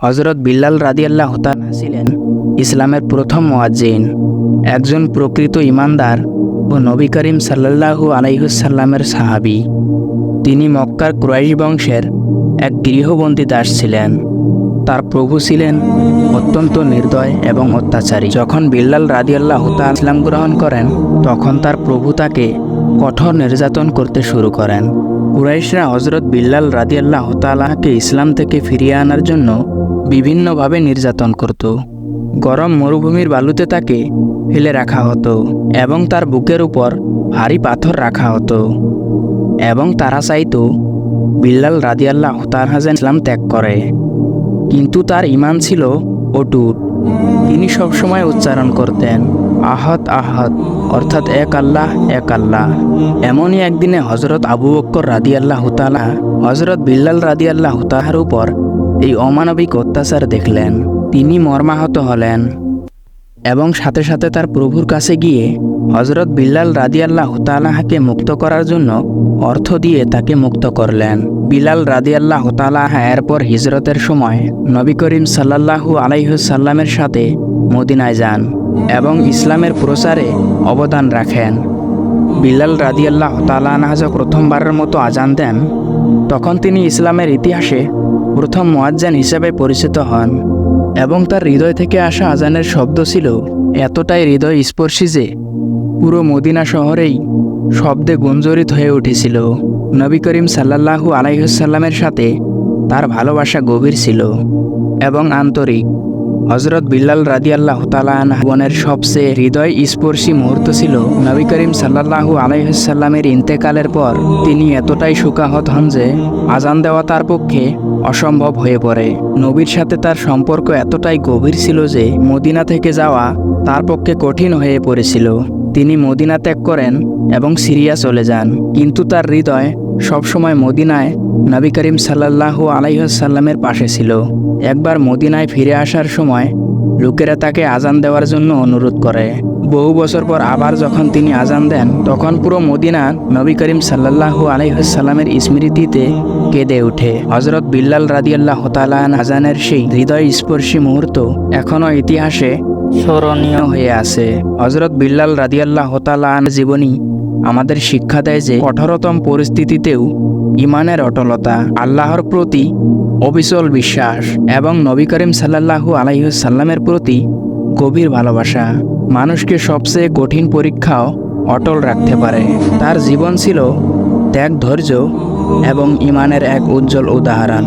হযরত বিল্লাল রাদিয়াল্লাহু তাআলা ছিলেন ইসলামের প্রথম মুয়াজ্জিন, একজন প্রকৃত ঈমানদার ও নবী করিম সাল্লাল্লাহু আলাইহি ওয়াসাল্লামের সাহাবী। তিনি মক্কার কুরাইশ বংশের এক গৃহবন্দী দাস ছিলেন। তার প্রভু ছিলেন অত্যন্ত নির্দয় এবং অত্যাচারী। যখন বিল্লাল রাদিয়াল্লাহু তাআলা ইসলাম গ্রহণ করেন, তখন তার প্রভু তাকে কঠোর নির্যাতন করতে শুরু করেন। কুরাইশরা হযরত বিল্লাল রাদিয়াল্লাহু তাআলাকে ইসলাম থেকে ফিরিয়ে আনার জন্য বিভিন্নভাবে নির্যাতন করত। গরম মরুভূমির বালুতে তাকে ফেলে রাখা হতো এবং তার বুকের উপর ভারী পাথর রাখা হতো, এবং তারা চাইতো বিল্লাল রাদিয়াল্লাহু তাআলা যেন ইসলাম ত্যাগ করে। কিন্তু তার ঈমান ছিল অটুট। তিনি সবসময় উচ্চারণ করতেন আহাদ আহাদ, অর্থাৎ এক আল্লাহ এক আল্লাহ। এমনই একদিনে হযরত আবু বকর রাদিয়াল্লাহু তাআলা হযরত বিল্লাল রাদিয়াল্লাহু তাআলার উপর এই অমানবিক অত্যাচার দেখলেন। তিনি মর্মাহত হলেন এবং সাথে সাথে তার প্রভুর কাছে গিয়ে হযরত বিল্লাল রাদিয়াল্লাহু তাআলাকে মুক্ত করার জন্য অর্থ দিয়ে তাকে মুক্ত করলেন। বিল্লাল রাদিয়াল্লাহু তাআলা এরপর হিজরতের সময় নবী করিম সাল্লাল্লাহু আলাইহি ওয়াসাল্লামের সাথে মদিনায় যান এবং ইসলামের প্রচারে অবদান রাখেন। বিল্লাল রাদিয়াল্লাহু তাআলা যখন প্রথমবারের মতো আজান দেন, তখন তিনি ইসলামের ইতিহাসে প্রথম মুয়াজ্জিন হিসেবে পরিচিত হন এবং তার হৃদয় থেকে আসা আজানের শব্দ ছিল এতটাই হৃদয় স্পর্শী যে পুরো মদিনা শহরেই শব্দে গুঞ্জরিত হয়ে উঠেছিল। নবী করিম সাল্লাল্লাহু আলাইহি ওয়াসাল্লামের সাথে তার ভালোবাসা গভীর ছিল এবং আন্তরিক। হযরত বিল্লাল রাদিয়াল্লাহু তাআলা জীবনের সবচেয়ে হৃদয় স্পর্শী মুহূর্ত ছিল নবী করিম সাল্লাল্লাহু আলাইহি ওয়াসাল্লামের ইন্তেকালের পর তিনি এতটাই শোকাহত হন যে আজান দেওয়া তার পক্ষে অসম্ভব হয়ে পড়ে। নবীর সাথে তার সম্পর্ক এতটাই গভীর ছিল যে মদিনা থেকে যাওয়া তার পক্ষে কঠিন হয়ে পড়েছিল। তিনি মদিনা ত্যাগ করেন এবং সিরিয়া চলে যান, কিন্তু তার হৃদয় সবসময় মদিনায় নবী করিম সাল্লাল্লাহু আলাইহি ওয়াসাল্লামের পাশে ছিল। একবার মদিনায় ফিরে আসার সময় লোকেরা তাকে আজান দেওয়ার জন্য অনুরোধ করে। বহু বছর পর আবার যখন তিনি আজান দেন, তখন পুরো মদিনা নবী করিম সাল্লাল্লাহু আলাইহি ওয়াসাল্লামের স্মৃতিতে কেঁদে ওঠে। হযরত বিল্লাল রাদিয়াল্লাহু তাআলা আজানের সেই হৃদয় স্পর্শী মুহূর্ত এখনও ইতিহাসে স্মরণীয় হয়ে আছে। হযরত বিল্লাল রাদিয়াল্লাহু তাআলা জীবনী আমাদের শিক্ষা দেয় যে কঠোরতম পরিস্থিতিতেও ঈমানের অটলতা, আল্লাহর প্রতি অবিচল বিশ্বাস এবং নবী করিম সাল্লাল্লাহু আলাইহি ওয়াসাল্লামের প্রতি গভীর ভালোবাসা মানুষকে সবচেয়ে কঠিন পরীক্ষাও অটল রাখতে পারে। তার জীবন ছিল ত্যাগ, ধৈর্য এবং ঈমানের এক উজ্জ্বল উদাহরণ।